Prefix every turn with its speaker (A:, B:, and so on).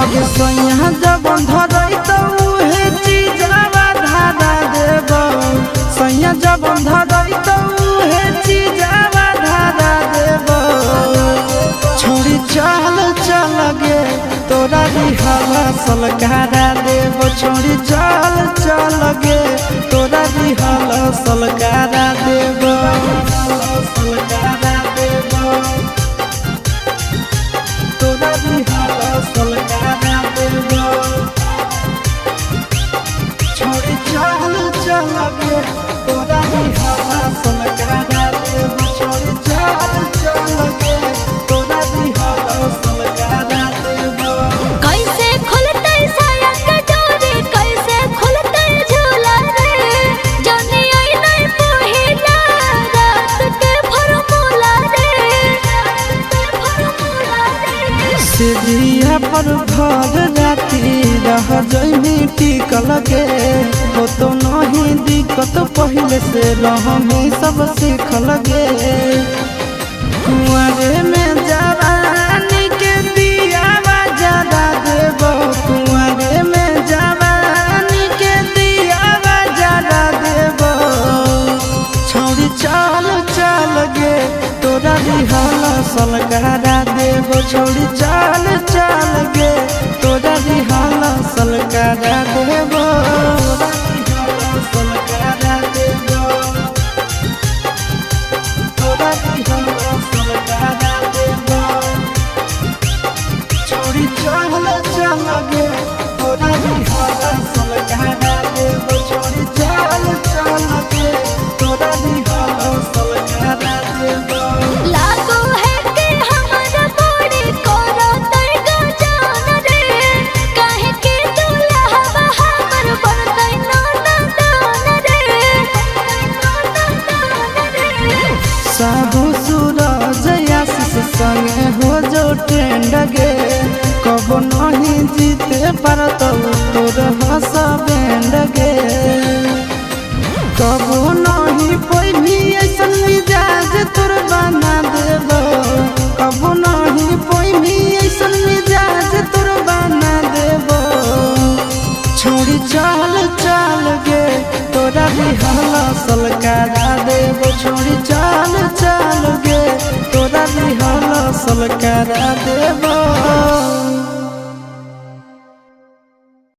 A: अगे सैया जब धरई तो उहे चीजवा धारा देब सैया जब धरई तो उहे चीजवा धारा देब छोड़ी चल चल गे तोरा रिहला सलकारा देब छोड़ी चल चल गे तोरा रिहला सलकारा देब सलकारा देब तोरा रिहला सलकारा देब छोड़ी चल चल गे तोरा रिहला सलकारा देब छोड़ी चल चल गे तोरा रिहला सलकारा देब।
B: कैसे खुलते साया के डोरी कैसे खुलते झूला रे जाने आई नहीं पहिला रात के फॉर्मूला रे
A: सीढ़िया पर भर राती रह जइनी टिकल गे हो तो नहीं दिक्कत पहले से रहमी सब सीखल गे कुंवरे में जवानी के दियावा जरा देब कुंवरे में जवानी के दियावा जरा देब छोड़ी चल चल गे तोरा रिहला सलकारा देब छोड़ी चल चल गे तोरा रिहला सलकारा देब सलकारा देब तोरा रिहला सलकारा देब छोड़ी चल चल गे तोरा रिहला सलकारा देब छोड़ी चल चल गे तोरा रिहला सलकारा देब।
B: लागो है कि हमारा बॉडी कोरा तड़का जान रे काहे के दुल्हा हमर बनतै नाना दान रे
A: साहू सूरज आशीष संगे हो जो ट्रेंड गे कबो नहीं जीते पारत तोर हंस बैंड गे कबो नहीं पैभी ऐसन मिजाज तोर बना देब कबो नहीं पैभी ऐसन मिजाज तोर बना देब छोड़ी चल चल गे तोरा रिहला सलकारा देब छोड़ी चल चल गे तोरा रिहला सलकारा देब।